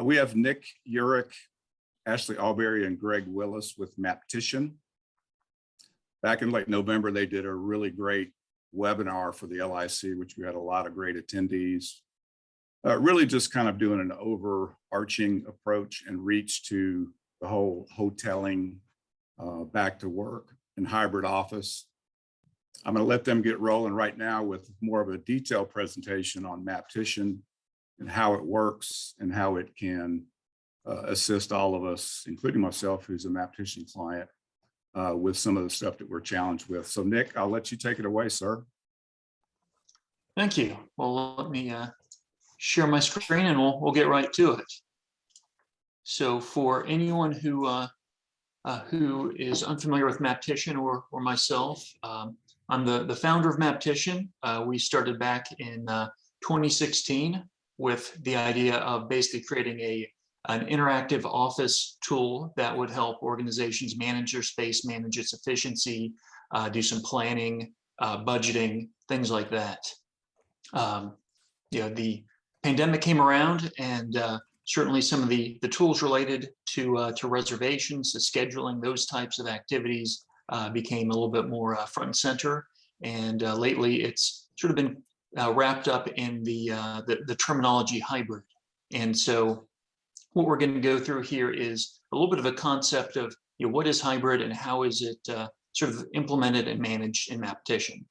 We have Nick Urich, Ashley Alberry, and Greg Willis with Maptician. Back in late November, they did a really great webinar for the LIC, which we had a lot of great attendees. Really just kind of doing an overarching approach and reach to the whole hoteling, back to work and hybrid office. I'm going to let them get rolling right now with more of a detailed presentation on Maptician and how it works and how it can assist all of us, including myself, who's a Maptician client, with some of the stuff that we're challenged with. So Nick, I'll let you take it away, sir. Thank you. Well, let me share my screen and we'll get right to it. So for anyone who is unfamiliar with Maptician or myself, I'm the founder of Maptician. We started back in 2016 with the idea of basically creating an interactive office tool that would help organizations manage their space, manage its efficiency, do some planning, budgeting, things like that. The pandemic came around, and certainly some of the tools related to reservations, to scheduling, those types of activities became a little bit more front and center. And lately, it's sort of been wrapped up in the terminology hybrid. And so, what we're going to go through here is a little bit of a concept of what is hybrid and how is it sort of implemented and managed in Maptician.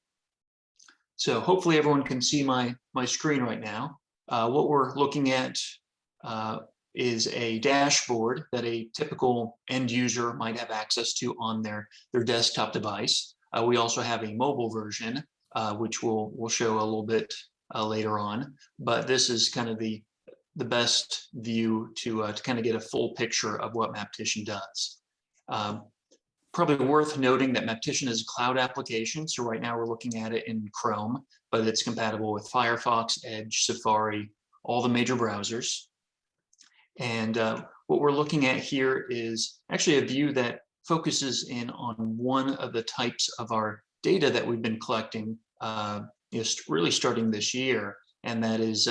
So hopefully everyone can see my screen right now. What we're looking at is a dashboard that a typical end user might have access to on their desktop device. We also have a mobile version, which we'll show a little bit later on. But this is kind of the best view to kind of get a full picture of what Maptician does. Probably worth noting that Maptician is a cloud application. So right now we're looking at it in Chrome, but it's compatible with Firefox, Edge, Safari, all the major browsers. And what we're looking at here is actually a view that focuses in on one of the types of our data that we've been collecting really starting this year, and that is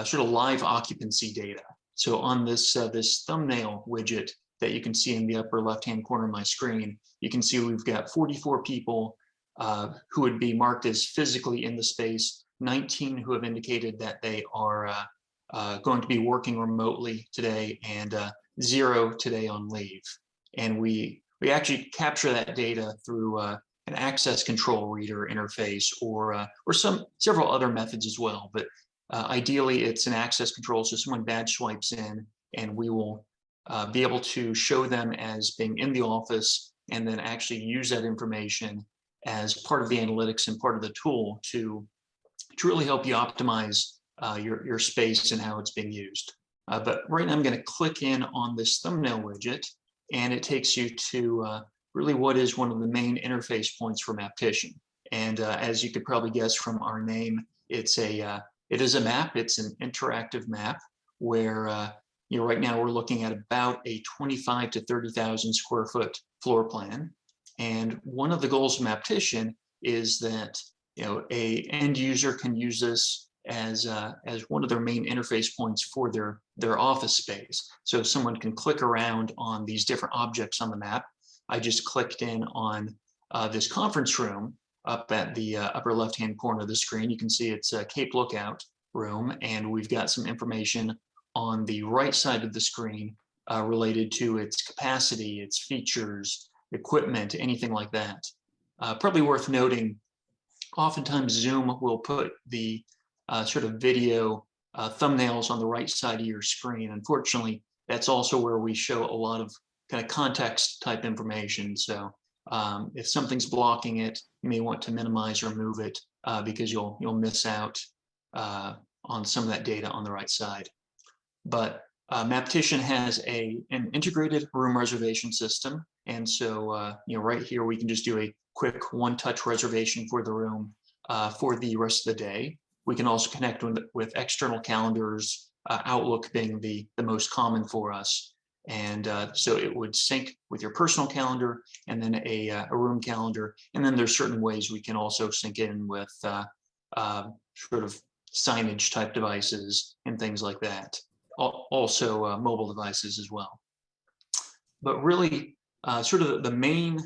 sort of live occupancy data. So on this thumbnail widget that you can see in the upper left-hand corner of my screen, you can see we've got 44 people who would be marked as physically in the space, 19 who have indicated that they are going to be working remotely today, and 0 today on leave. And we actually capture that data through an access control reader interface or several other methods as well. But ideally, it's an access control, so someone badge swipes in, and we will be able to show them as being in the office, and then actually use that information as part of the analytics and part of the tool to really help you optimize your space and how it's being used. But right now I'm going to click in on this thumbnail widget, and it takes you to really what is one of the main interface points for Maptician. And as you could probably guess from our name, it is a map. It's an interactive map where right now we're looking at about a 25 to 30,000 square foot floor plan. And one of the goals of Maptician is that a end user can use this as one of their main interface points for their office space. So someone can click around on these different objects on the map. I just clicked in on this conference room up at the upper left-hand corner of the screen. You can see it's a Cape Lookout room, and we've got some information on the right side of the screen related to its capacity, its features, equipment, anything like that. Probably worth noting, oftentimes Zoom will put the sort of video thumbnails on the right side of your screen. Unfortunately, that's also where we show a lot of kind of context type information. So if something's blocking it, you may want to minimize or move it because you'll miss out on some of that data on the right side. But Maptician has an integrated room reservation system. And so, right here, we can just do a quick one-touch reservation for the room for the rest of the day. We can also connect with external calendars, Outlook being the most common for us. And so it would sync with your personal calendar and then a room calendar. And then there's certain ways we can also sync in with sort of signage type devices and things like that. also mobile devices as well. But really, sort of the main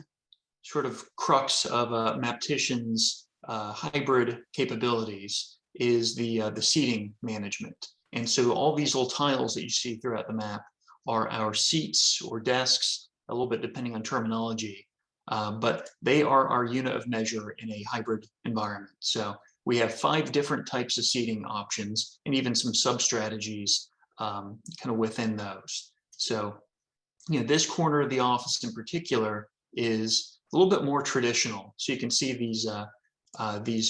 sort of crux of Maptician's hybrid capabilities is the seating management. And so all these little tiles that you see throughout the map are our seats or desks, a little bit depending on terminology, but they are our unit of measure in a hybrid environment. So we have 5 different types of seating options and even some sub-strategies kind of within those. So, this corner of the office in particular is a little bit more traditional. So you can see these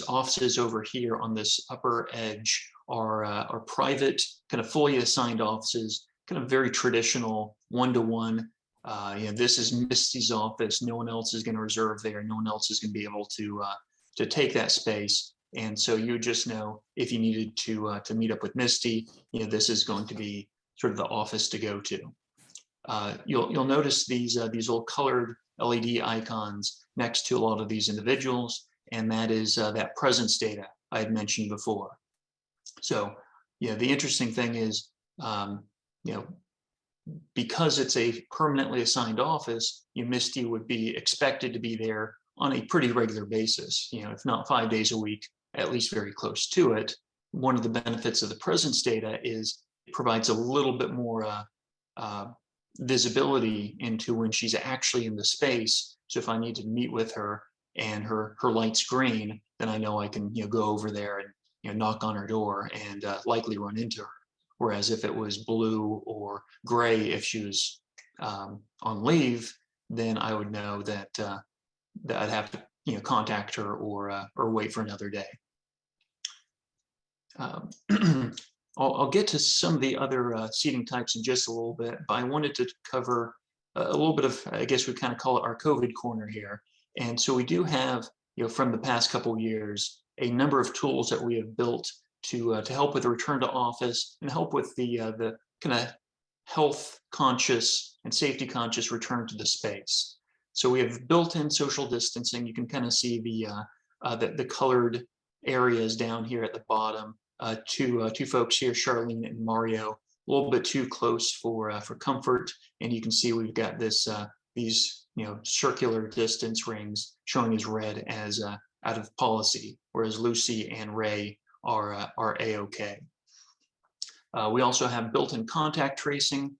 offices over here on this upper edge are private, kind of fully assigned offices, kind of very traditional one-to-one. This is Misty's office. No one else is going to reserve there. No one else is going to be able to take that space. And so you would just know if you needed to meet up with Misty, this is going to be sort of the office to go to. You'll notice these little colored LED icons next to a lot of these individuals, and that is that presence data I had mentioned before. So, the interesting thing is, because it's a permanently assigned office, Misty would be expected to be there on a pretty regular basis. If not 5 days a week, at least very close to it. One of the benefits of the presence data is it provides a little bit more visibility into when she's actually in the space. So if I need to meet with her and her light's green, then I know I can go over there and knock on her door and likely run into her. Whereas if it was blue or gray, if she was on leave, then I would know that that I'd have to contact her or wait for another day. I'll get to some of the other seating types in just a little bit, but I wanted to cover a little bit of, I guess we kind of call it our COVID corner here. And so we do have, from the past couple of years, a number of tools that we have built to help with the return to office and help with the kind of health conscious and safety conscious return to the space. So we have built-in social distancing. You can kind of see the colored areas down here at the bottom. Two folks here, Charlene and Mario, a little bit too close for comfort, and you can see we've got these circular distance rings showing as red as out of policy, whereas Lucy and Ray are A-OK. We also have built-in contact tracing,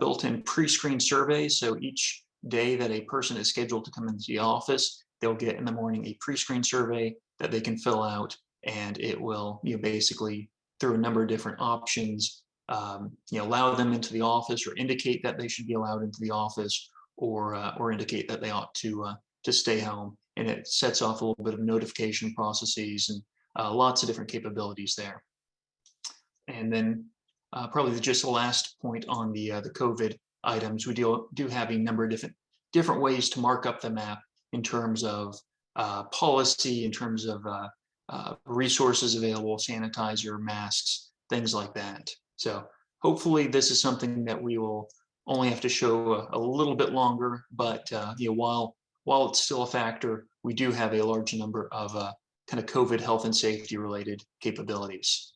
built-in pre-screen surveys. So each day that a person is scheduled to come into the office, they'll get in the morning a pre-screen survey that they can fill out, and it will basically, through a number of different options, allow them into the office or indicate that they should be allowed into the office, or indicate that they ought to stay home. And it sets off a little bit of notification processes and lots of different capabilities there. And then probably just the last point on the COVID items, we do have a number of different ways to mark up the map in terms of policy, in terms of resources available, sanitizer, masks, things like that. So hopefully this is something that we will only have to show a little bit longer, but while it's still a factor, we do have a large number of kind of COVID health and safety related capabilities.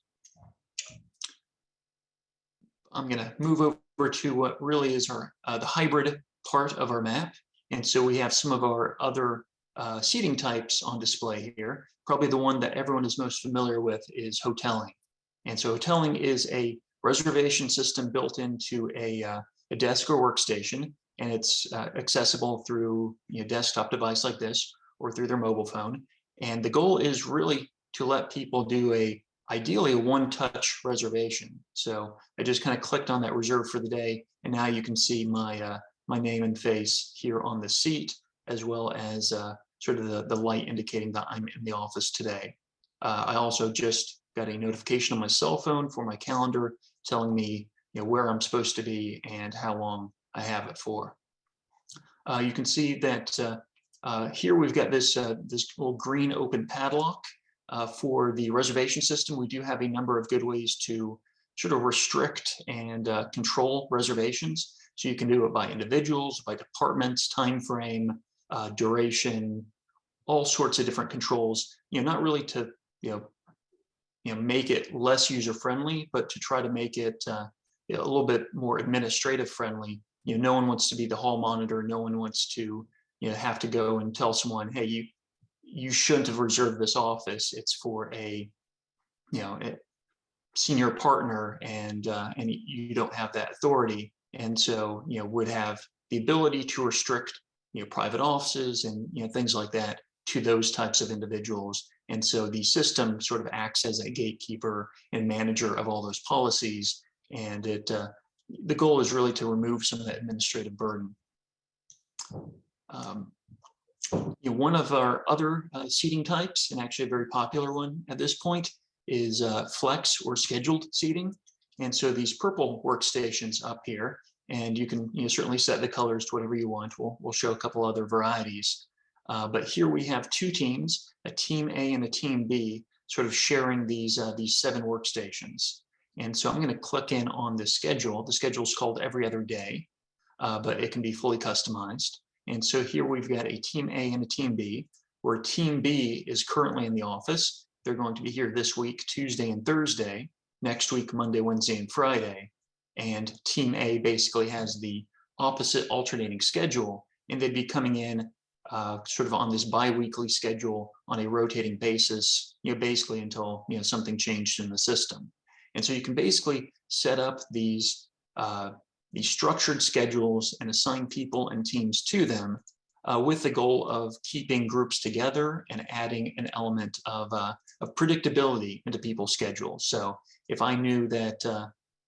I'm going to move over to what really is our the hybrid part of our map. And so we have some of our other seating types on display here. Probably the one that everyone is most familiar with is hoteling. And so hoteling is a reservation system built into a desk or workstation, and it's accessible through a desktop device like this or through their mobile phone. And the goal is really to let people do ideally a one-touch reservation. So I just kind of clicked on that reserve for the day, and now you can see my my name and face here on the seat, as well as sort of the light indicating that I'm in the office today. I also just got a notification on my cell phone for my calendar telling me where I'm supposed to be and how long I have it for. You can see that here we've got this little green open padlock. For the reservation system, we do have a number of good ways to sort of restrict and control reservations. So you can do it by individuals, by departments, time frame, duration, all sorts of different controls. Not really to make it less user friendly, but to try to make it a little bit more administrative friendly. No one wants to be the hall monitor. No one wants to, have to go and tell someone, hey, you shouldn't have reserved this office. It's for a senior partner, and you don't have that authority. And so, would have the ability to restrict, private offices and, things like that to those types of individuals. And so the system sort of acts as a gatekeeper and manager of all those policies. And the goal is really to remove some of that administrative burden. One of our other seating types, and actually a very popular one at this point, is flex or scheduled seating. And so these purple workstations up here, and you can certainly set the colors to whatever you want. We'll show a couple other varieties. But here we have two teams, a team A and a team B, sort of sharing these 7 workstations. And so I'm going to click in on the schedule. The schedule is called every other day, but it can be fully customized. And so here we've got a team A and a team B, where team B is currently in the office. They're going to be here this week, Tuesday and Thursday, next week, Monday, Wednesday, and Friday. And team A basically has the opposite alternating schedule, and they'd be coming in sort of on this bi-weekly schedule on a rotating basis, basically until something changed in the system. And so you can basically set up these structured schedules and assign people and teams to them with the goal of keeping groups together and adding an element of predictability into people's schedules. So if I knew that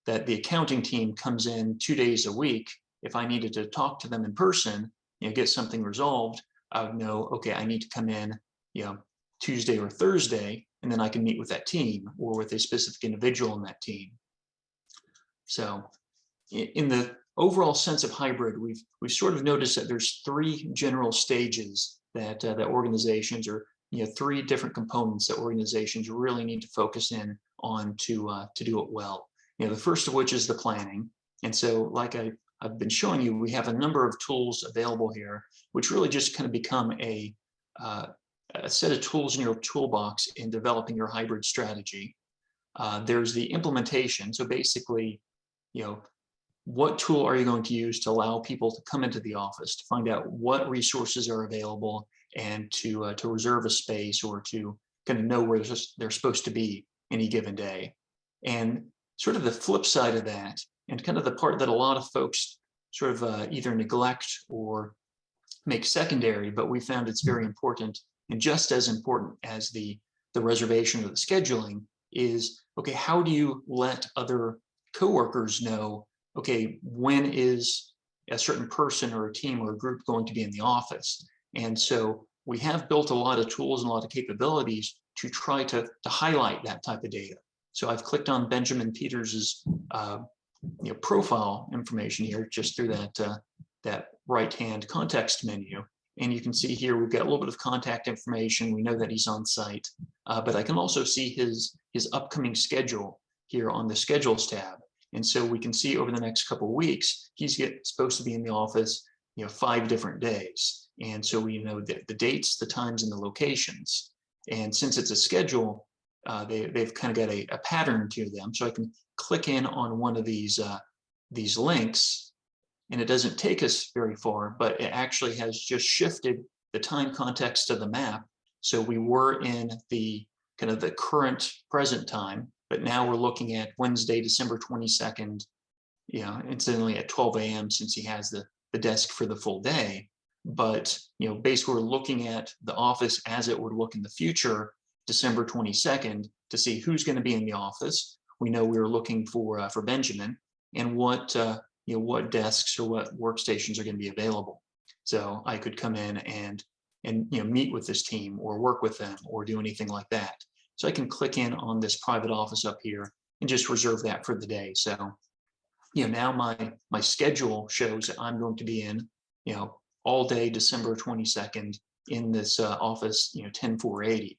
that the accounting team comes in 2 days a week, if I needed to talk to them in person, get something resolved, I would know, okay, I need to come in, Tuesday or Thursday, and then I can meet with that team or with a specific individual in that team. So in the overall sense of hybrid, we've sort of noticed that there's 3 general stages that organizations, or 3 different components that organizations really need to focus in on to do it well. The first of which is the planning. And so, like I've been showing you, we have a number of tools available here, which really just kind of become a set of tools in your toolbox in developing your hybrid strategy. There's the implementation. So basically, what tool are you going to use to allow people to come into the office, to find out what resources are available, and to reserve a space, or to kind of know where they're supposed to be any given day. And sort of the flip side of that, and kind of the part that a lot of folks sort of either neglect or make secondary, but we found it's very important, and just as important as the reservation or the scheduling, is, okay, how do you let other coworkers know, okay, when is a certain person or a team or a group going to be in the office? And so we have built a lot of tools and a lot of capabilities to try to highlight that type of data. So I've clicked on Benjamin Peters's profile information here, just through that right-hand context menu. And you can see here, we've got a little bit of contact information. We know that he's on site, but I can also see his upcoming schedule here on the Schedules tab. And so we can see over the next couple of weeks, he's supposed to be in the office, 5 different days. And so we know the dates, the times, and the locations. And since it's a schedule, they've kind of got a pattern to them. So I can click in on one of these links, and it doesn't take us very far, but it actually has just shifted the time context of the map. So we were in the kind of the current present time, but now we're looking at Wednesday, December 22nd, incidentally at 12 a.m. since he has the desk for the full day. But basically we're looking at the office as it would look in the future, December 22nd, to see who's going to be in the office. We know we were looking for Benjamin, and what desks or what workstations are going to be available. So I could come in and meet with this team, or work with them, or do anything like that. So I can click in on this private office up here and just reserve that for the day. So now my schedule shows that I'm going to be in all day December 22nd in this office 10480.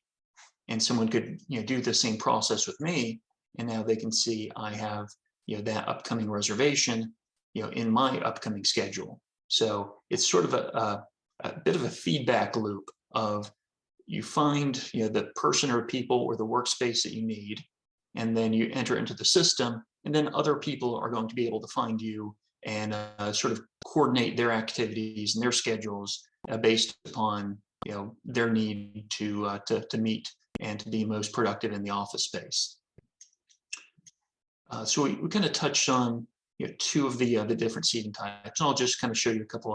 And someone could do the same process with me, and now they can see I have that upcoming reservation in my upcoming schedule. So it's sort of a bit of a feedback loop of, you find the person or people or the workspace that you need, and then you enter into the system, and then other people are going to be able to find you and sort of coordinate their activities and their schedules based upon their need to meet and to be most productive in the office space. So we kind of touched on two of the different seating types, and I'll just kind of show you a couple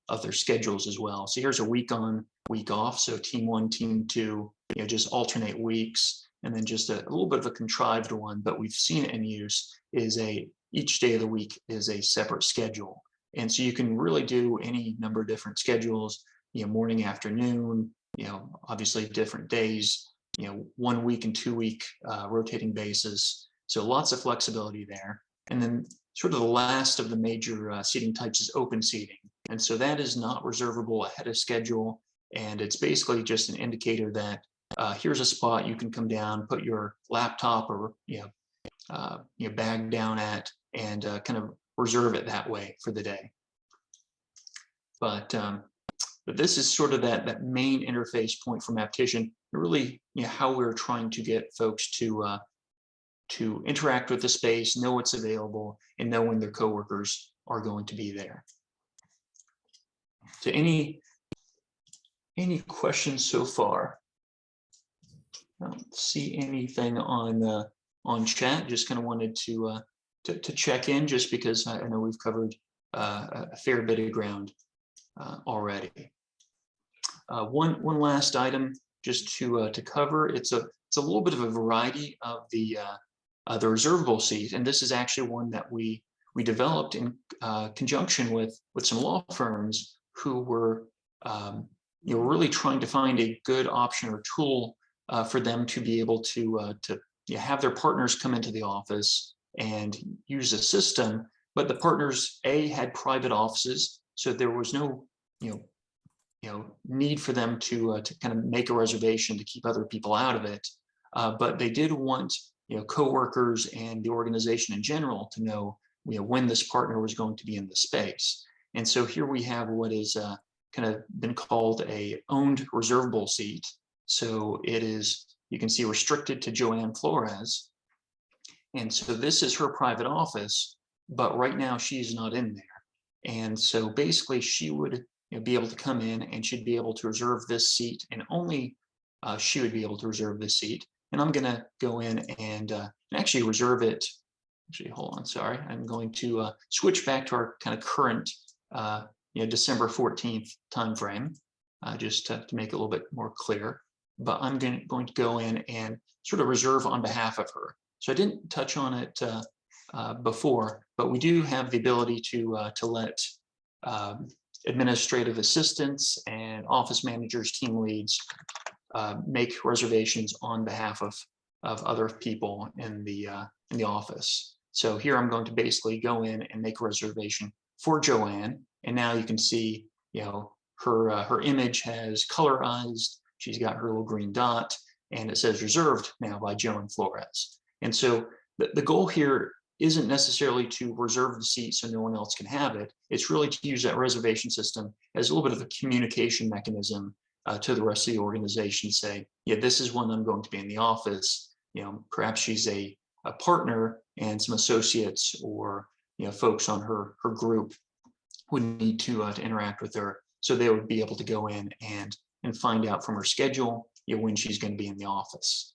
other schedules as well. So here's a week on, week off. So team one, team two, just alternate weeks, and then just a little bit of a contrived one, but we've seen it in use, is each day of the week is a separate schedule. And so you can really do any number of different schedules, morning, afternoon, obviously different days, 1 week and 2 week rotating basis. So lots of flexibility there. And then sort of the last of the major seating types is open seating. And so that is not reservable ahead of schedule. And it's basically just an indicator that here's a spot you can come down, put your laptop or bag down at, and kind of reserve it that way for the day. But this is sort of that main interface point for Maptician, really how we're trying to get folks to interact with the space, know what's available, and know when their coworkers are going to be there. So any questions so far? I don't see anything on chat. Just kind of wanted to check in, just because I know we've covered a fair bit of ground already. One last item just to cover. It's a little bit of a variety of the reservable seat, and this is actually one that we developed in conjunction with some law firms who were really trying to find a good option or tool for them to be able to have their partners come into the office and use the system. But the partners had private offices, so there was no need for them to kind of make a reservation to keep other people out of it. But they did want coworkers and the organization in general to know when this partner was going to be in the space. And so here we have what is kind of been called a owned reservable seat. So it is, you can see, restricted to Joanne Flores. And so this is her private office, but right now she's not in there. And so basically she would be able to come in, and she'd be able to reserve this seat, and only she would be able to reserve this seat. And I'm going to go in and actually reserve it. Actually, hold on, sorry. I'm going to switch back to our kind of current December 14th timeframe, just to make it a little bit more clear. But I'm going to go in and sort of reserve on behalf of her. So I didn't touch on it before, but we do have the ability to let administrative assistants and office managers, team leads, make reservations on behalf of other people in the office. So here I'm going to basically go in and make a reservation for Joanne, and now you can see, her image has colorized. She's got her little green dot, and it says reserved now by Joan Flores. And so the goal here isn't necessarily to reserve the seat so no one else can have it. It's really to use that reservation system as a little bit of a communication mechanism to the rest of the organization. Say, this is when I'm going to be in the office. Perhaps she's a partner, and some associates or folks on her group would need to interact with her, so they would be able to go in and find out from her schedule when she's going to be in the office.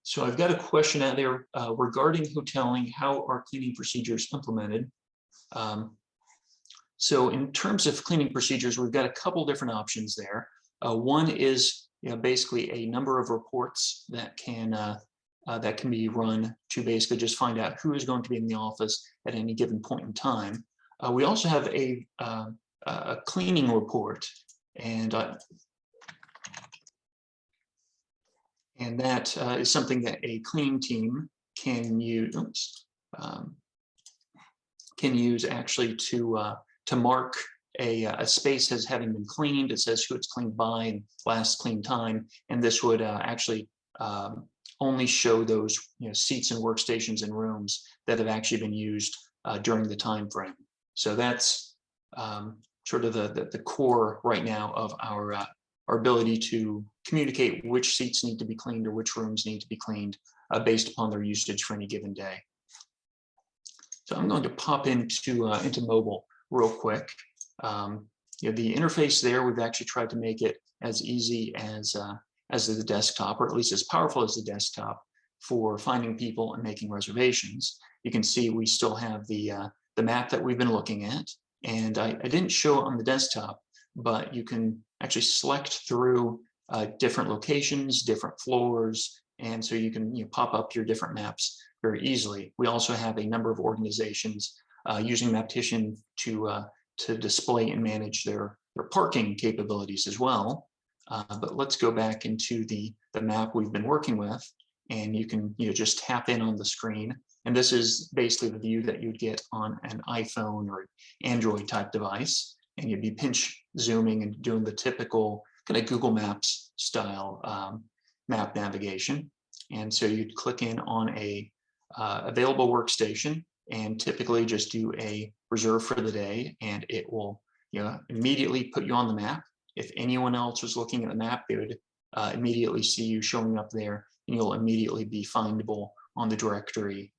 So I've got a question out there regarding hoteling. How are cleaning procedures implemented? So in terms of cleaning procedures, we've got a couple different options there. One is basically a number of reports that can be run to basically just find out who is going to be in the office at any given point in time. We also have a cleaning report, and that is something that a cleaning team can use actually to mark a space as having been cleaned. It says who it's cleaned by and last clean time, and this would actually only show those seats and workstations and rooms that have actually been used during the time frame. So that's sort of the core right now of our our ability to communicate which seats need to be cleaned or which rooms need to be cleaned based upon their usage for any given day. So I'm going to pop into mobile real quick. The interface there, we've actually tried to make it as easy as the desktop, or at least as powerful as the desktop, for finding people and making reservations. You can see we still have the map that we've been looking at, and I didn't show it on the desktop, but you can actually select through different locations, different floors, and so you can pop up your different maps very easily. We also have a number of organizations using Maptician to display and manage their parking capabilities as well. But let's go back into the map we've been working with, and you can just tap in on the screen. And this is basically the view that you'd get on an iPhone or Android type device. And you'd be pinch zooming and doing the typical kind of Google Maps style map navigation. And so you'd click in on a available workstation and typically just do a reserve for the day, and it will immediately put you on the map. If anyone else was looking at the map, they would immediately see you showing up there, and you'll immediately be findable on the directory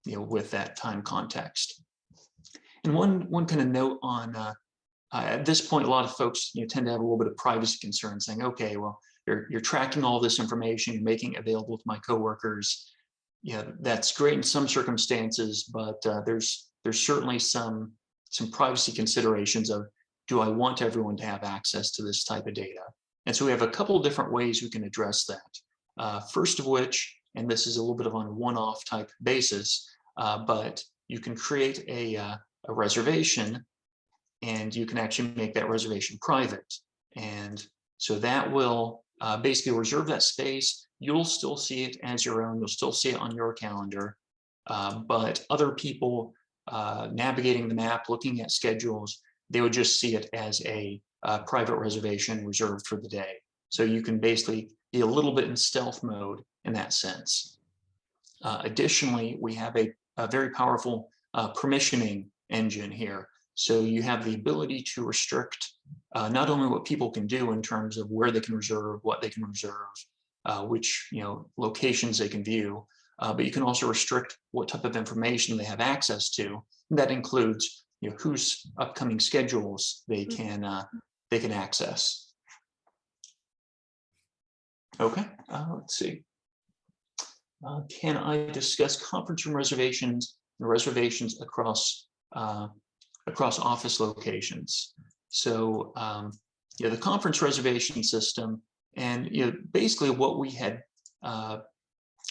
with that time context. And one kind of note on at this point, a lot of folks tend to have a little bit of privacy concerns, saying, okay, well, you're tracking all this information, you're making it available to my coworkers. That's great in some circumstances, but there's certainly some privacy considerations of, do I want everyone to have access to this type of data? And so we have a couple of different ways we can address that. First of which, and this is a little bit of on a one-off type basis, but you can create a reservation, and you can actually make that reservation private. And so that will basically reserve that space. You'll still see it as your own. You'll still see it on your calendar, but other people navigating the map, looking at schedules, they would just see it as a private reservation reserved for the day. So you can basically be a little bit in stealth mode in that sense. Additionally, we have a very powerful permissioning engine here. So you have the ability to restrict not only what people can do in terms of where they can reserve, what they can reserve, which locations they can view, but you can also restrict what type of information they have access to. And that includes whose upcoming schedules they can access. Okay, let's see. Can I discuss conference room reservations and reservations across office locations? So the conference reservation system, and basically what we had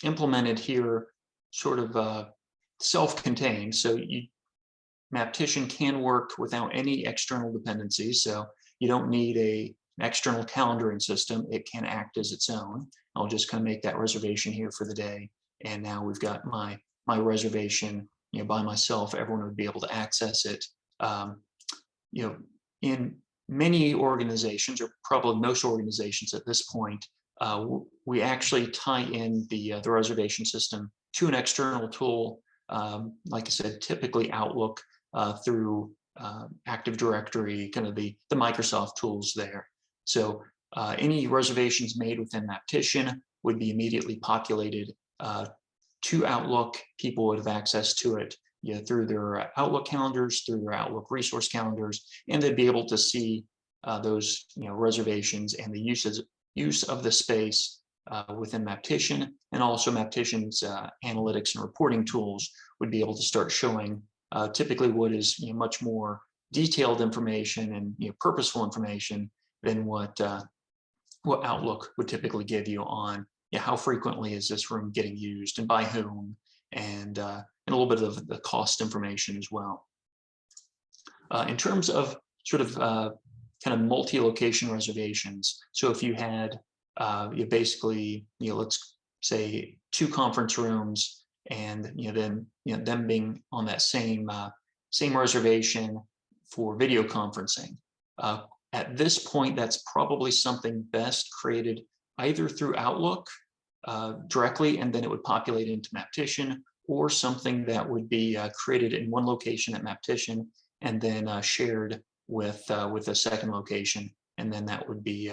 implemented here, sort of self-contained. So Maptician can work without any external dependencies. So you don't need an external calendaring system. It can act as its own. I'll just kind of make that reservation here for the day. And now we've got my reservation by myself. Everyone would be able to access it. In many organizations, or probably most organizations at this point, we actually tie in the reservation system to an external tool. Like I said, typically Outlook through Active Directory, kind of the Microsoft tools there. So any reservations made within Maptician would be immediately populated to Outlook. People would have access to it through their Outlook calendars, through their Outlook resource calendars, and they'd be able to see those reservations and the use of the space within Maptician, and also Maptician's analytics and reporting tools would be able to start showing typically what is much more detailed information and purposeful information than what Outlook would typically give you on how frequently is this room getting used and by whom, and a little bit of the cost information as well. In terms of sort of kind of multi-location reservations, so if you had basically let's say 2 conference rooms, and then them being on that same reservation for video conferencing. At this point, that's probably something best created either through Outlook directly, and then it would populate into Maptician, or something that would be created in one location at Maptician and then shared with a second location and then that would be,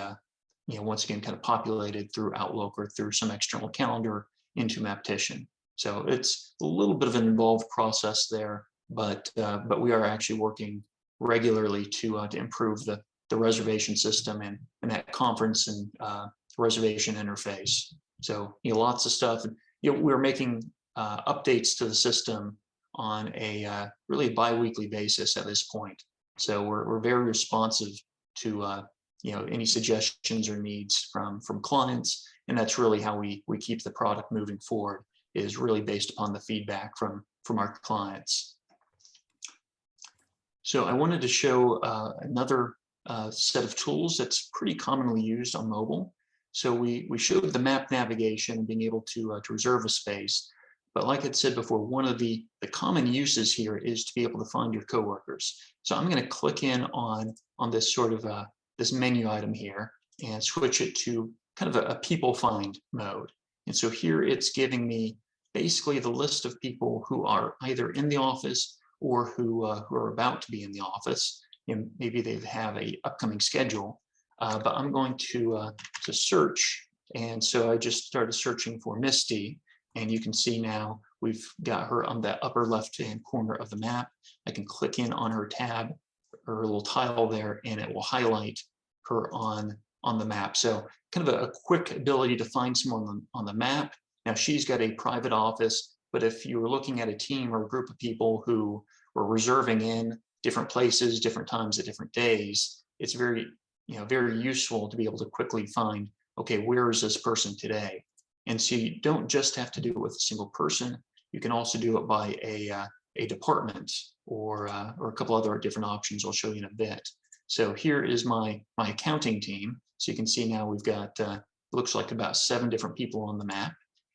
once again, kind of populated through Outlook or through some external calendar into Maptician. So it's a little bit of an involved process there, but we are actually working regularly to improve the reservation system and that conference and reservation interface. So lots of stuff. We're making updates to the system on a really bi-weekly basis at this point. So we're very responsive to any suggestions or needs from clients, and that's really how we keep the product moving forward, is really based upon the feedback from our clients. So I wanted to show another set of tools that's pretty commonly used on mobile. So we showed the map navigation and being able to reserve a space. But like I said before, one of the common uses here is to be able to find your coworkers. So I'm going to click in on this sort of this menu item here and switch it to kind of a people find mode. And so here it's giving me basically the list of people who are either in the office or who are about to be in the office. Maybe they have a upcoming schedule, but I'm going to search. And so I just started searching for Misty, and you can see now we've got her on the upper left-hand corner of the map. I can click in on her tab, her little tile there, and it will highlight her on the map. So kind of a quick ability to find someone on the map. Now she's got a private office, but if you were looking at a team or a group of people who were reserving in different places, different times at different days, it's very useful to be able to quickly find, okay, where is this person today? And so you don't just have to do it with a single person. You can also do it by a department or a couple other different options I'll show you in a bit. So here is my accounting team. So you can see now we've got, looks like about 7 different people on the map.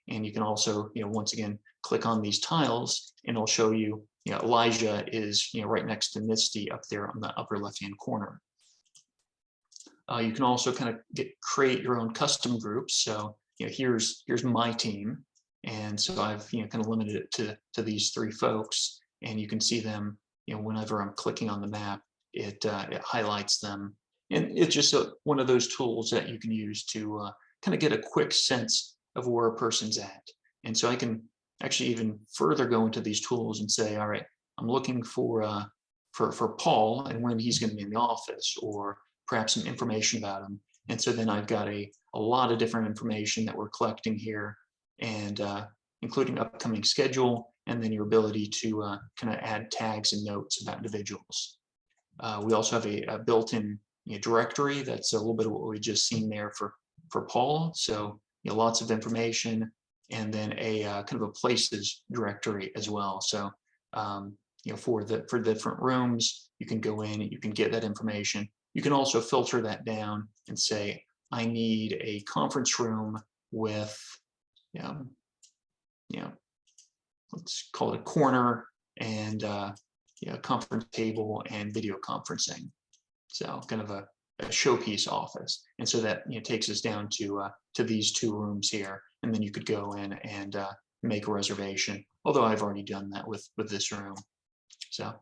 And you can also, once again, click on these tiles and it'll show you, Elijah is, right next to Misty up there on the upper left-hand corner. You can also kind of create your own custom groups. So, here's my team. And so I've, kind of limited it to these 3 folks, and you can see them, whenever I'm clicking on the map, it highlights them. And it's just one of those tools that you can use to kind of get a quick sense of where a person's at. And so I can actually even further go into these tools and say, all right, I'm looking for Paul and when he's going to be in the office, or perhaps some information about him. And so then I've got a lot of different information that we're collecting here, and including upcoming schedule, and then your ability to kind of add tags and notes about individuals. We also have a built-in directory that's a little bit of what we just seen there for Paul. So lots of information, and then a kind of a places directory as well. So for the different rooms, you can go in and you can get that information. You can also filter that down and say, I need a conference room with, let's call it a corner, and conference table and video conferencing. So kind of a showpiece office. And so that takes us down to these 2 rooms here. And then you could go in and make a reservation, although I've already done that with this room. So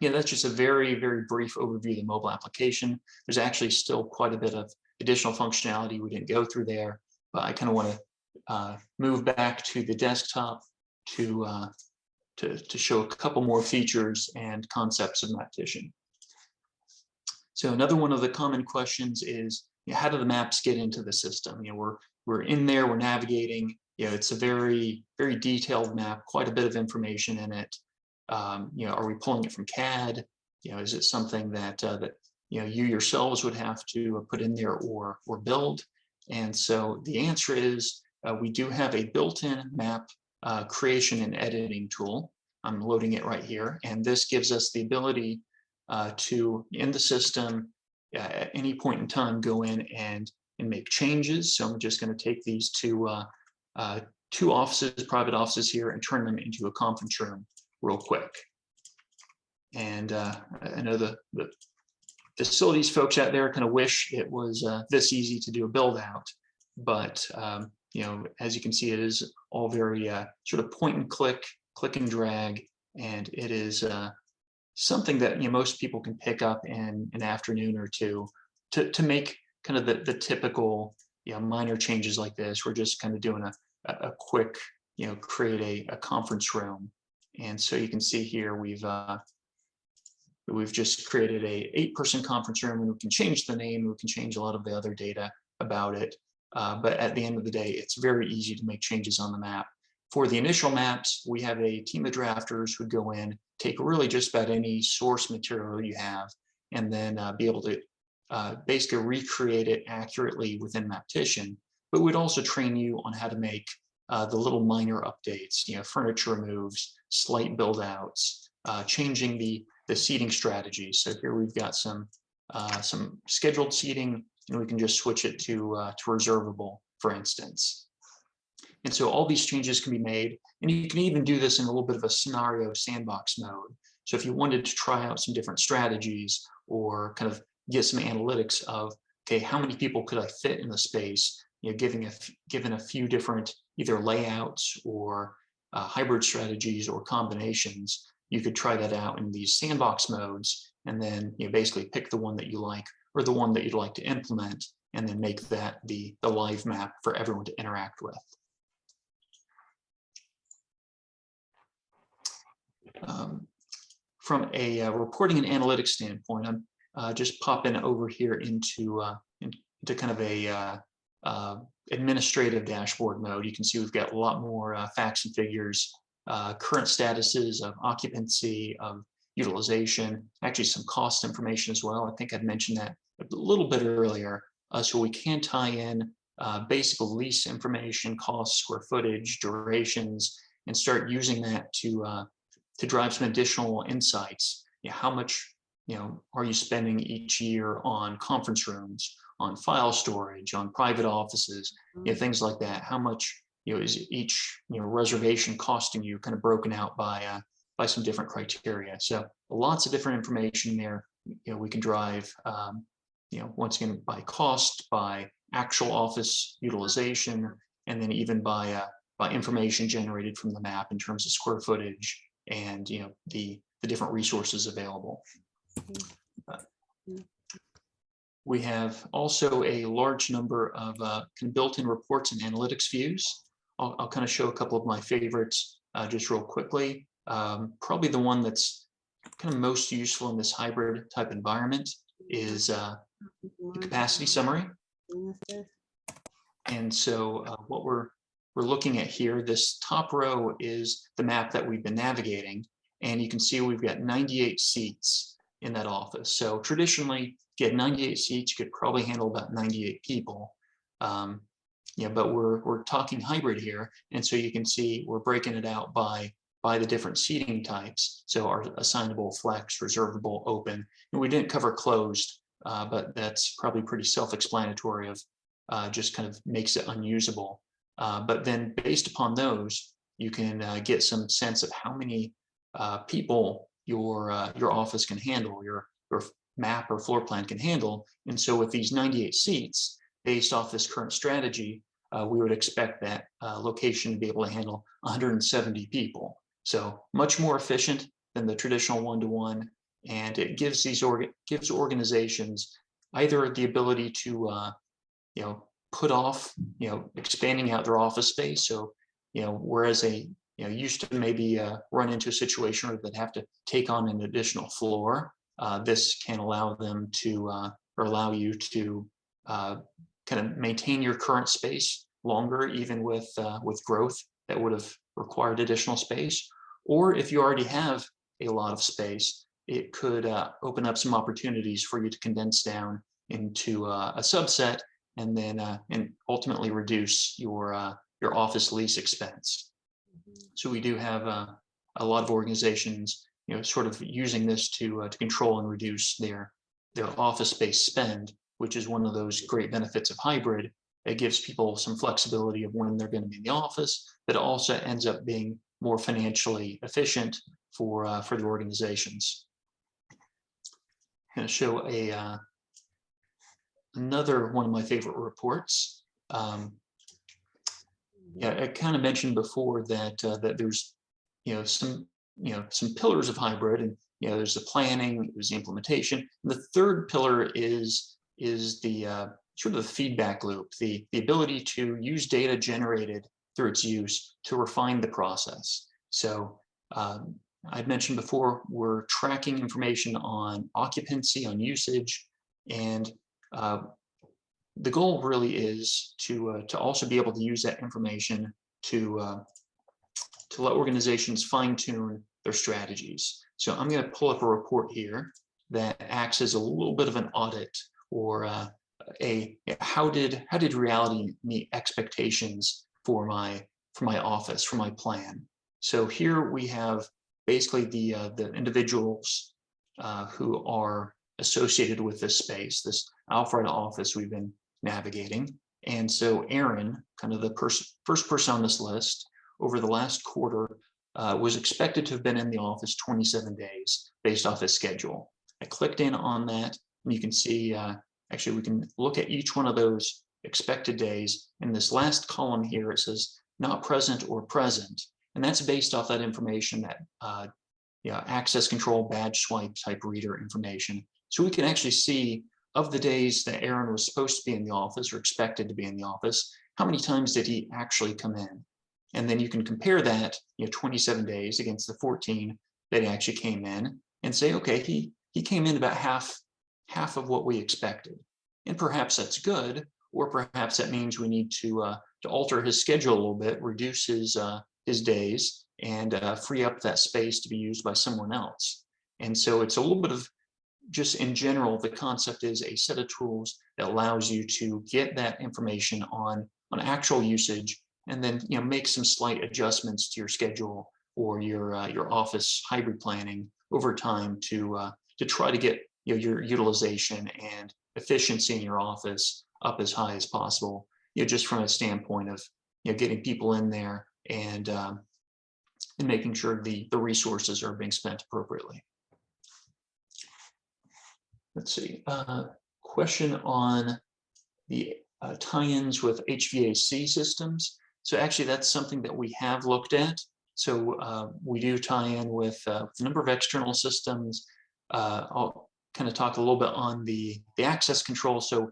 that's just a very, very brief overview of the mobile application. There's actually still quite a bit of additional functionality we didn't go through there, but I kind of want to move back to the desktop to show a couple more features and concepts of Maptician. So another one of the common questions is, how do the maps get into the system? We're in there, we're navigating. It's a very, very detailed map, quite a bit of information in it. Are we pulling it from CAD? Is it something that you yourselves would have to put in there or build? And so the answer is we do have a built-in map creation and editing tool. I'm loading it right here, and this gives us the ability to, in the system, at any point in time, go in and make changes. So I'm just going to take these 2 offices, private offices here, and turn them into a conference room real quick. And I know the facilities folks out there kind of wish it was this easy to do a build out, but as you can see, it is all very sort of point and click and drag, and it is something that most people can pick up in an afternoon or 2, to make kind of the typical, minor changes like this. We're just kind of doing a quick, create a conference room. And so you can see here, we've just created a 8-person conference room, and we can change the name. We can change a lot of the other data about it. But at the end of the day, it's very easy to make changes on the map. For the initial maps, we have a team of drafters who go in, take really just about any source material you have, and then be able to basically recreate it accurately within Maptician. But we'd also train you on how to make the little minor updates, furniture moves, slight build outs, changing the seating strategy. So here we've got some scheduled seating, and we can just switch it to reservable, for instance. And so all these changes can be made, and you can even do this in a little bit of a scenario sandbox mode. So if you wanted to try out some different strategies or kind of get some analytics of, okay, how many people could I fit in the space, given a few different either layouts or hybrid strategies or combinations, you could try that out in these sandbox modes, and then basically pick the one that you like or the one that you'd like to implement, and then make that the live map for everyone to interact with. From a reporting and analytics standpoint, I'm just popping over here into kind of a administrative dashboard mode. You can see we've got a lot more facts and figures, current statuses of occupancy, of utilization, actually some cost information as well. I think I'd mentioned that a little bit earlier. So we can tie in basic lease information, costs, square footage, durations, and start using that to drive some additional insights. How much are you spending each year on conference rooms, on file storage, on private offices, things like that? How much is each reservation costing you, kind of broken out by some different criteria? So lots of different information there. We can drive once again by cost, by actual office utilization, and then even by information generated from the map in terms of square footage and the different resources available. We have also a large number of built-in reports and analytics views. I'll kind of show a couple of my favorites just real quickly. Probably the one that's kind of most useful in this hybrid type environment is the capacity summary. And so what we're looking at here, this top row is the map that we've been navigating, and you can see we've got 98 seats in that office. So traditionally, if you had 98 seats, you could probably handle about 98 people. But we're talking hybrid here, and so you can see we're breaking it out by the different seating types. So our assignable, flex, reservable, open, and we didn't cover closed, but that's probably pretty self-explanatory of just kind of makes it unusable. But then based upon those, you can get some sense of how many people your office can handle, your map or floor plan can handle. And so with these 98 seats, based off this current strategy, we would expect that location to be able to handle 170 people. So much more efficient than the traditional one-to-one, and it gives gives organizations either the ability to put off expanding out their office space. So whereas they used to maybe run into a situation where they'd have to take on an additional floor, this can allow them to or allow you to kind of maintain your current space longer, even with growth that would have required additional space. Or if you already have a lot of space, it could open up some opportunities for you to condense down into a subset, and then and ultimately reduce your office lease expense. So we do have a lot of organizations sort of using this to control and reduce their office space spend, which is one of those great benefits of hybrid. It gives people some flexibility of when they're going to be in the office, but it also ends up being more financially efficient for the organizations. I'm going to show another one of my favorite reports. I kind of mentioned before that that there's some pillars of hybrid, and there's the planning, there's the implementation. And the third pillar is is the sort of the feedback loop, the ability to use data generated through its use to refine the process. So I'd mentioned before, we're tracking information on occupancy, on usage, and the goal really is to also be able to use that information to let organizations fine-tune their strategies. So I'm going to pull up a report here that acts as a little bit of an audit, or how did reality meet expectations for my office, for my plan. So here we have basically the individuals who are associated with this space, this Alpharetta office we've been navigating. And so Aaron, kind of the first person on this list, over the last quarter, was expected to have been in the office 27 days based off his schedule. I clicked in on that, and you can see, actually we can look at each one of those expected days. In this last column here, it says not present or present. And that's based off that information, that access control badge swipe type reader information. So we can actually see, of the days that Aaron was supposed to be in the office or expected to be in the office, how many times did he actually come in? And then you can compare that, 27 days against the 14 that he actually came in, and say, okay, he came in about half of what we expected. And perhaps that's good, or perhaps that means we need to alter his schedule a little bit, reduce his days, and free up that space to be used by someone else. And so it's a little bit of, just in general, the concept is a set of tools that allows you to get that information on actual usage, and then make some slight adjustments to your schedule or your office hybrid planning over time to try to get your utilization and efficiency in your office up as high as possible. Just from a standpoint of getting people in there and making sure the resources are being spent appropriately. Let's see. Question on the tie-ins with HVAC systems. So actually, that's something that we have looked at. So we do tie in with a number of external systems. I'll kind of talk a little bit on the access control. So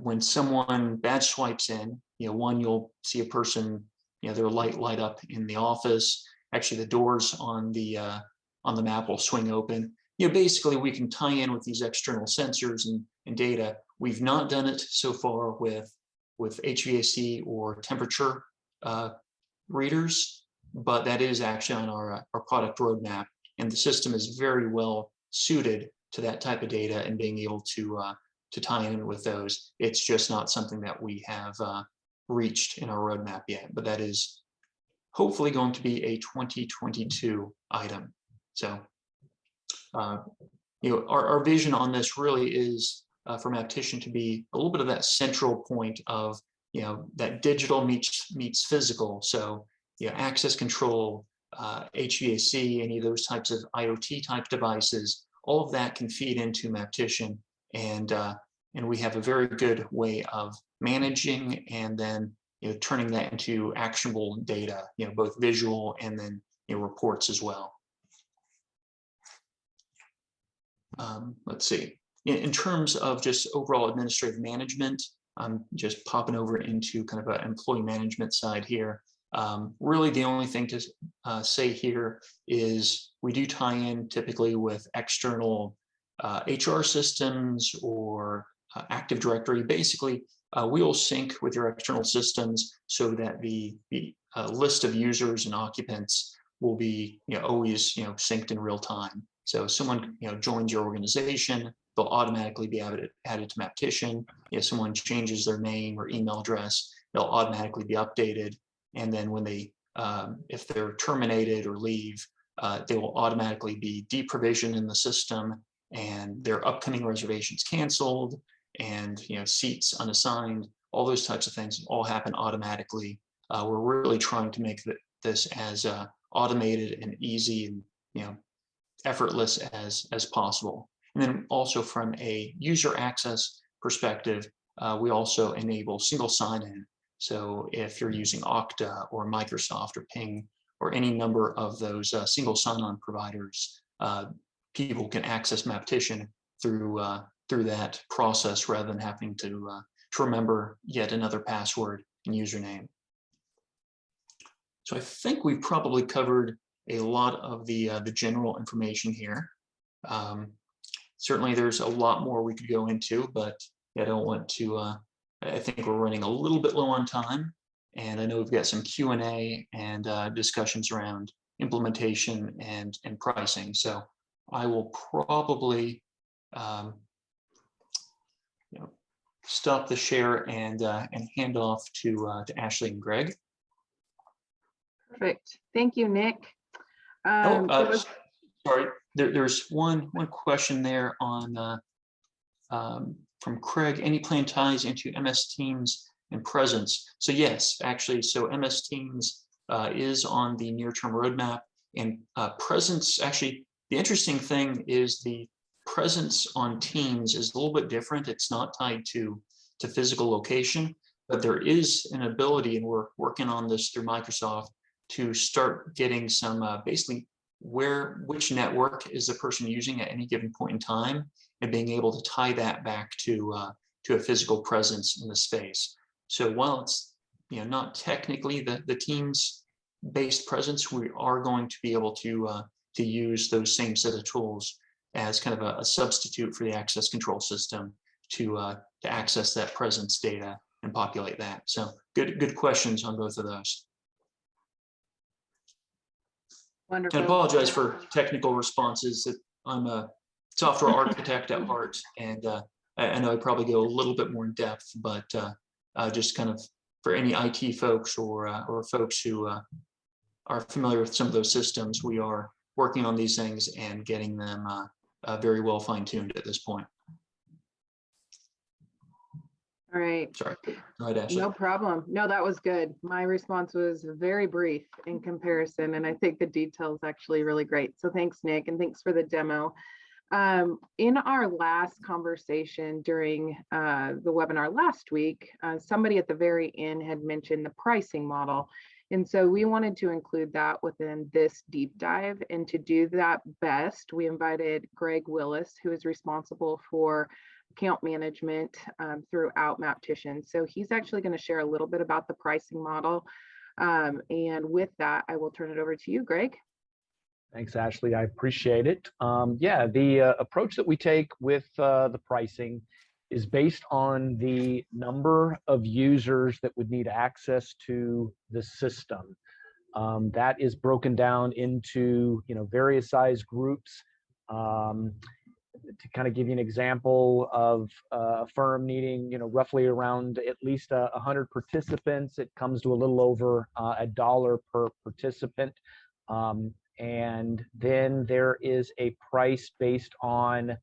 when someone badge swipes in, one, you'll see a person, their light up in the office. Actually, the doors on the map will swing open. Basically, we can tie in with these external sensors and data. We've not done it so far with HVAC or temperature readers, but that is actually on our product roadmap, and the system is very well suited to that type of data and being able to tie in with those. It's just not something that we have reached in our roadmap yet, but that is hopefully going to be a 2022 item. So our vision on this really is for Maptician to be a little bit of that central point of that digital meets physical. So access control, HVAC, any of those types of IoT type devices, all of that can feed into Maptician, and we have a very good way of managing and then turning that into actionable data, both visual and then reports as well. Let's see. In terms of just overall administrative management, I'm just popping over into kind of an employee management side here. Really, the only thing to say here is we do tie in typically with external HR systems or Active Directory. Basically, we will sync with your external systems so that the list of users and occupants will be always synced in real time. So if someone joins your organization, they'll automatically be added to Maptician. If someone changes their name or email address, they'll automatically be updated. And then when they, if they're terminated or leave, they will automatically be deprovisioned in the system, and their upcoming reservations canceled, and seats unassigned. All those types of things all happen automatically. We're really trying to make this as automated and easy and effortless as possible. And then also from a user access perspective, we also enable single sign-in. So if you're using Okta or Microsoft or Ping or any number of those single sign-on providers, people can access Maptician through through that process rather than having to remember yet another password and username. So I think we've probably covered a lot of the general information here. Certainly there's a lot more we could go into, but I don't want to, I think we're running a little bit low on time. And I know we've got some Q&A and discussions around implementation and pricing. So I will probably stop the share and hand off to Ashley and Greg. Perfect. Thank you, Nick. Sorry, there's one question there on from Craig. Any plan ties into MS Teams and Presence? So yes, actually, so MS Teams is on the near-term roadmap, and Presence, actually, the interesting thing is the Presence on Teams is a little bit different. It's not tied to physical location, but there is an ability, and we're working on this through Microsoft, to start getting some basically which network is the person using at any given point in time, and being able to tie that back to a physical presence in the space. So while it's not technically the Teams based presence, we are going to be able to use those same set of tools as kind of a substitute for the access control system to access that presence data and populate that. So good questions on both of those. Wonderful. I apologize for technical responses. I'm a software architect at heart, and I know I probably go a little bit more in depth, but just kind of for any IT folks or folks who are familiar with some of those systems, we are working on these things and getting them very well fine-tuned at this point. All right. Sorry. Go ahead, Ashley. No problem. No, that was good. My response was very brief in comparison, and I think the details actually really great. So thanks, Nick, and thanks for the demo. In our last conversation during the webinar last week, somebody at the very end had mentioned the pricing model. And so we wanted to include that within this deep dive. And to do that best, we invited Greg Willis, who is responsible for account management throughout Maptician. So he's actually going to share a little bit about the pricing model. And with that, I will turn it over to you, Greg. Thanks, Ashley. I appreciate it. Yeah, the approach that we take with the pricing is based on the number of users that would need access to the system. That is broken down into various size groups. To kind of give you an example of a firm needing roughly around at least 100 participants, it comes to a little over $1 per participant. And then there is a price based on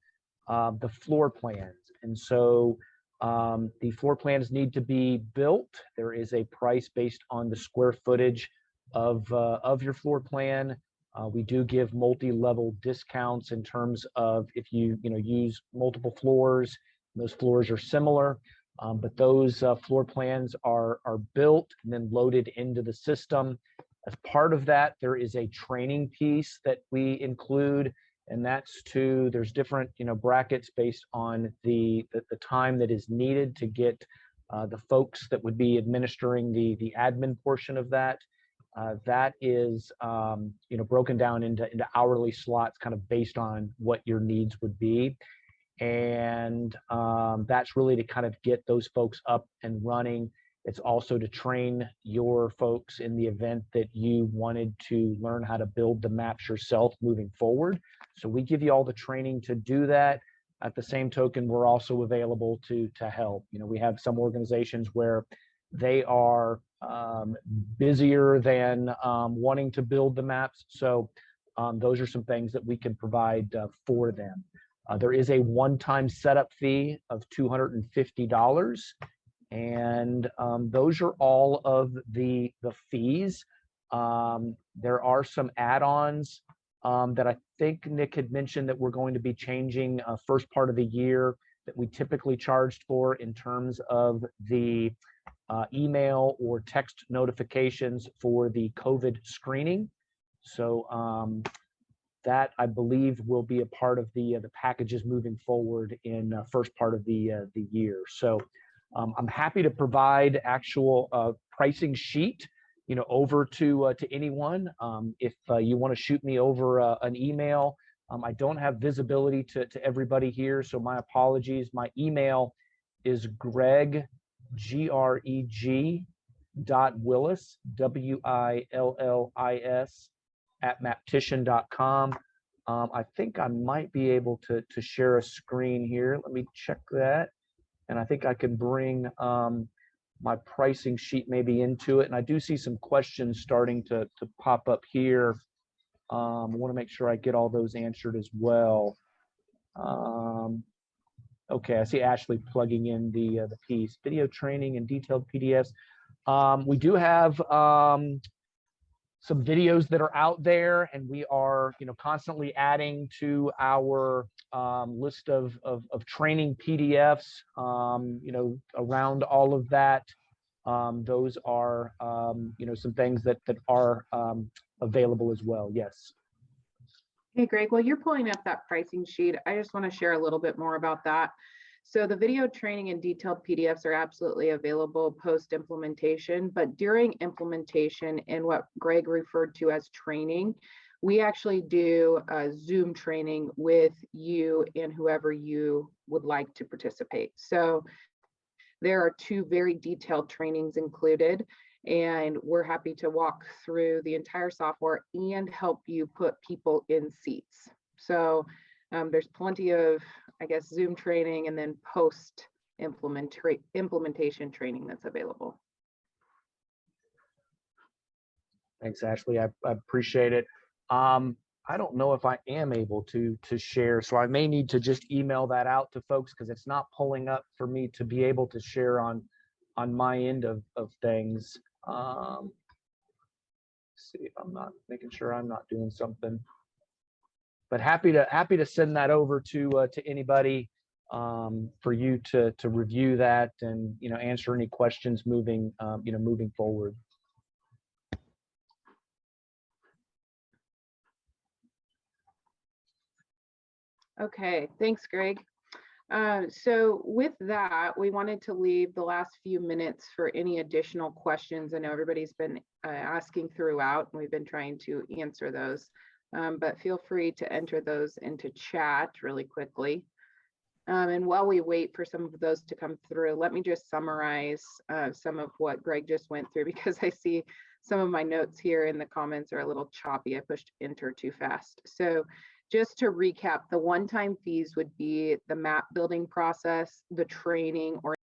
the floor plans. And so the floor plans need to be built. There is a price based on the square footage of your floor plan. We do give multi-level discounts in terms of if you use multiple floors, those floors are similar, but those floor plans are built and then loaded into the system. As part of that, there is a training piece that we include, and that's there's different brackets based on the time that is needed to get the folks that would be administering the admin portion of that. That is broken down into hourly slots, kind of based on what your needs would be, and that's really to kind of get those folks up and running. It's also to train your folks in the event that you wanted to learn how to build the maps yourself moving forward. So we give you all the training to do that. At the same token, we're also available to help. We have some organizations where they are busier than wanting to build the maps. So those are some things that we can provide for them. There is a one-time setup fee of $250. And those are all of the fees. There are some add-ons that I think Nick had mentioned that we're going to be changing first part of the year that we typically charged for in terms of the email or text notifications for the COVID screening. So that I believe will be a part of the packages moving forward in first part of the year. So I'm happy to provide actual pricing sheet, over to anyone. If you want to shoot me over an email, I don't have visibility to everybody here, so my apologies. My email is Greg, Greg .Willis, WILLIS @Maptician.com. I think I might be able to share a screen here. Let me check that. And I think I can bring my pricing sheet maybe into it. And I do see some questions starting to pop up here. I want to make sure I get all those answered as well. Okay, I see Ashley plugging in the piece. Video training and detailed PDFs. We do have some videos that are out there, and we are constantly adding to our list of training PDFs around all of that. Those are some things that are available as well. Yes. Hey, Greg, while you're pulling up that pricing sheet, I just want to share a little bit more about that. So the video training and detailed PDFs are absolutely available post-implementation, but during implementation and what Greg referred to as training, we actually do a Zoom training with you and whoever you would like to participate. So there are 2 very detailed trainings included, and we're happy to walk through the entire software and help you put people in seats. So there's plenty of, I guess, Zoom training and then post implementation training that's available. Thanks, Ashley. I appreciate it. I don't know if I am able to share, so I may need to just email that out to folks because it's not pulling up for me to be able to share on my end of things. See if I'm not making sure I'm not doing something. But happy to send that over to anybody for you to review that and answer any questions moving forward. Okay, thanks, Greg. So with that, we wanted to leave the last few minutes for any additional questions. I know everybody's been asking throughout, and we've been trying to answer those. But feel free to enter those into chat really quickly. And while we wait for some of those to come through, let me just summarize some of what Greg just went through, because I see some of my notes here in the comments are a little choppy. I pushed enter too fast. So just to recap, the one-time fees would be the map building process, the training or